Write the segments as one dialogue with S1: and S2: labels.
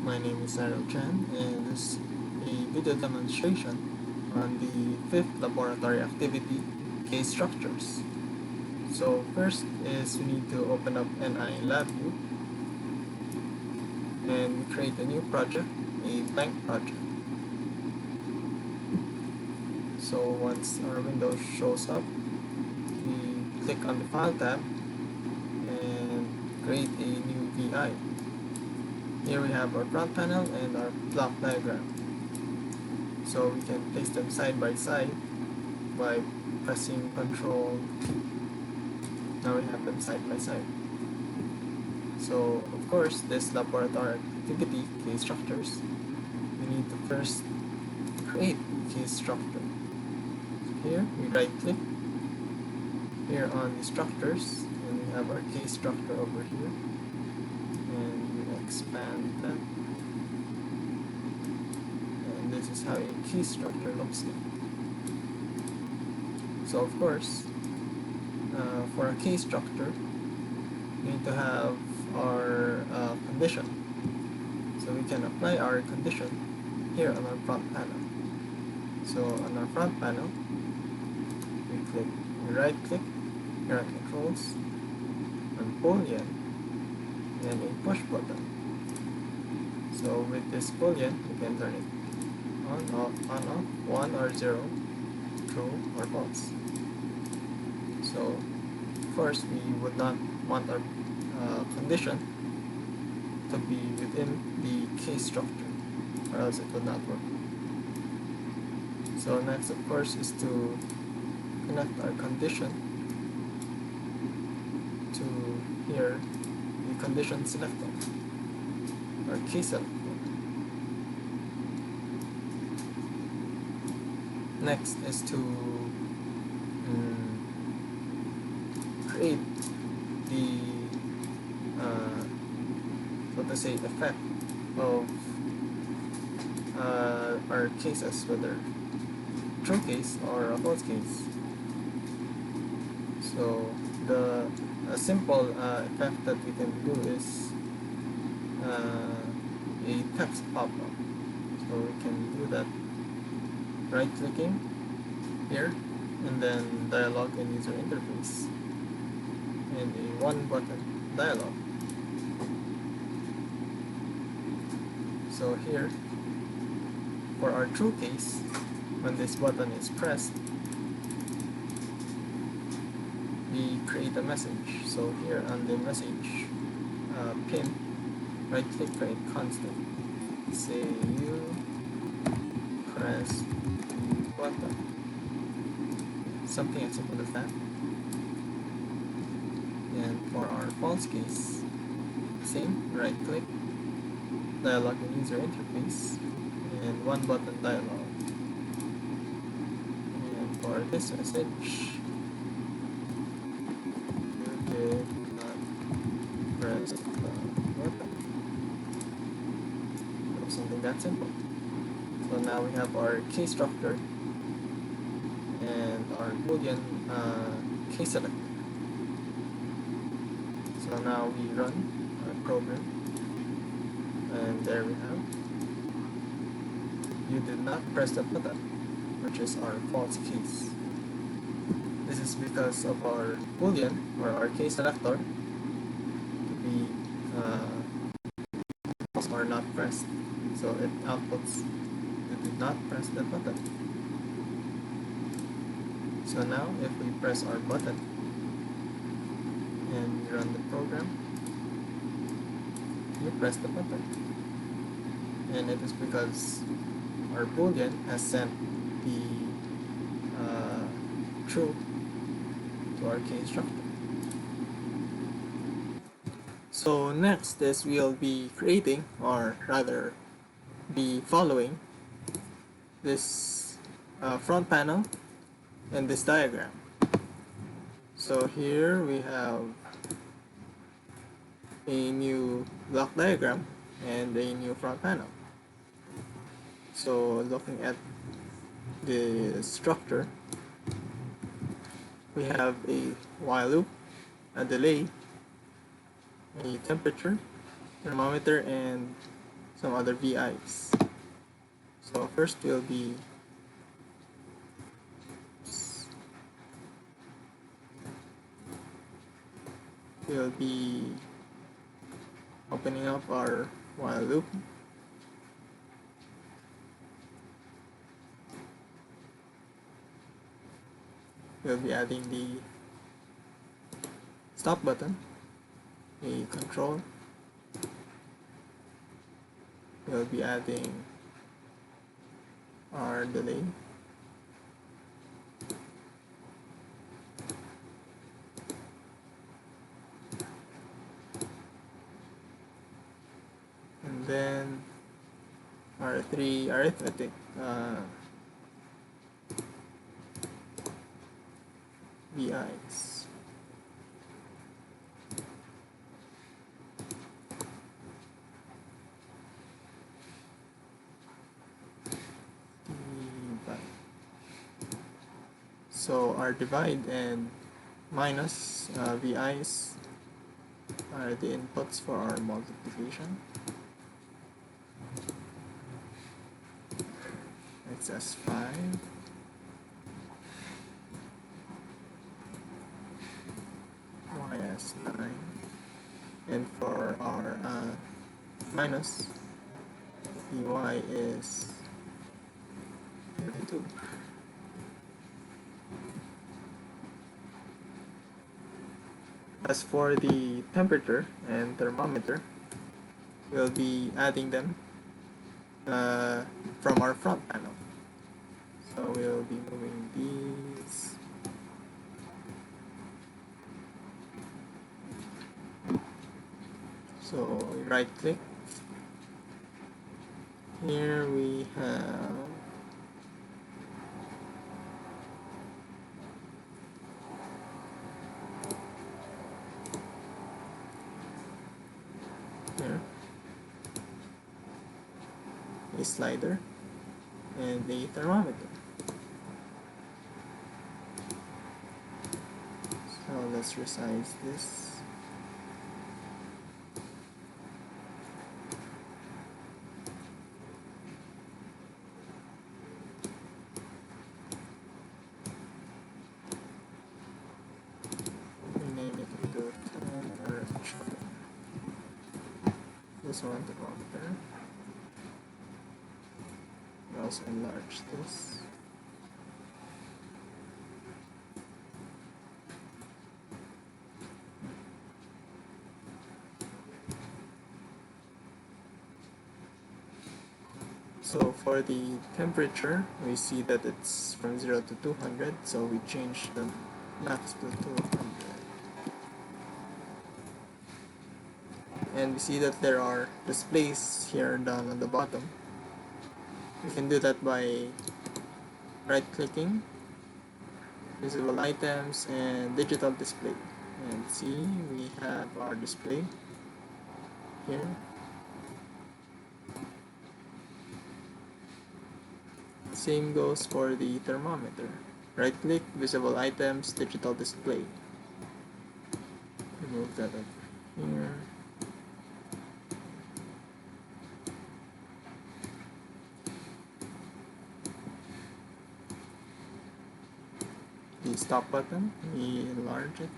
S1: My name is Aaron Chan, and this is a video demonstration on the fifth laboratory activity, case structures. So first is we need to open up NI LabVIEW and create a new project, a blank project. So once our window shows up, we click on the File tab and create a new VI. Here we have our front panel and our block diagram. So we can place them side by side by pressing Ctrl. Now we have them side by side. So of course, this laboratory activity case structures, we need to first create case structure. So here we right click here on the structures, and we have our case structure over here, and we expand that. And this is how a case structure looks like. So of course, for a case structure, we need to have our condition. So we can apply our condition here on our front panel. So on our front panel, we right click here on controls, and boolean, and a push button. So with this boolean, we can turn it on, off, 1 or 0, true or false. So first, we would not want our condition to be within the case structure, or else it would not work. So next, of course, is to connect our condition to here, the condition selector, or case selector. Next is to create the so to say effect of our cases, whether true case or a false case. So a simple effect that we can do is a text pop-up. So we can do that right clicking here, and then dialog and user interface, and a one button dialog. So here, for our true case, when this button is pressed, we create a message. So here on the message pin, right click, create constant. Say you press the button. Something as simple as that. And for our false case, same, right click, dialog and user interface, and one button dialog. And for this message, you did not press the button. So something that simple. So now we have our case structure and our boolean case selector. So now we run our program, and there we have, you did not press the button, which is our false case. This is because of our boolean, or our case selector, to be false or not pressed. So it outputs, you did not press the button. So now if we press our button and we run the program, you press the button, and it is because our boolean has sent the true to our case structure. So next is we'll be creating, or rather be following, this front panel and this diagram. So here we have a new block diagram and a new front panel. So looking at the structure, we have a while loop, a delay, a temperature, thermometer, and some other VIs. So first we'll be opening up our while loop. We'll be adding the stop button, a control. We'll be adding our delay. And then our three arithmetic VIs. So our divide and minus VIs are the inputs for our multiplication. Excess 5. YS 9. And for our minus, the Y is 32. As for the temperature and thermometer, we'll be adding them from our front panel. So we'll be moving these. So we right click. Here we have a slider and a thermometer. So let's resize this. Rename it into temperature. This one thermometer. We also enlarge this. So for the temperature, we see that it's from 0 to 200, so we change the max to 200. And we see that there are displays here down on the bottom. We can do that by right-clicking, visible items, and digital display. And see, we have our display here. Same goes for the thermometer. Right-click, visible items, digital display. Remove that over here. The stop button, we enlarge it.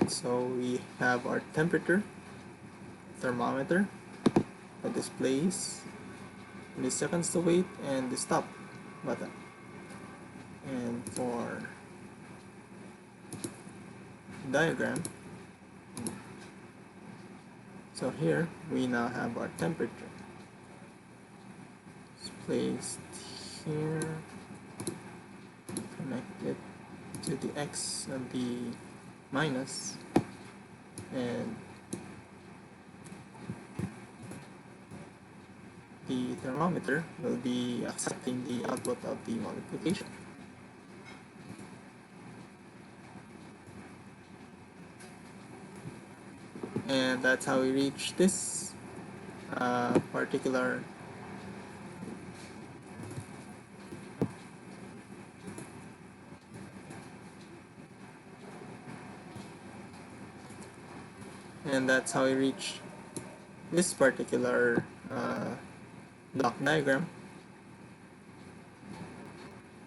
S1: So we have our temperature, thermometer, the displays, the seconds to wait, and the stop button. And for diagram, so here we now have our temperature. It's placed here, connect it to the X and the minus, and the thermometer will be accepting the output of the multiplication. And that's how we reach this particular And that's how I reach this particular block diagram.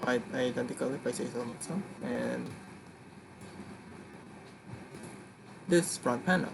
S1: Quite identical if I say so myself. And this front panel.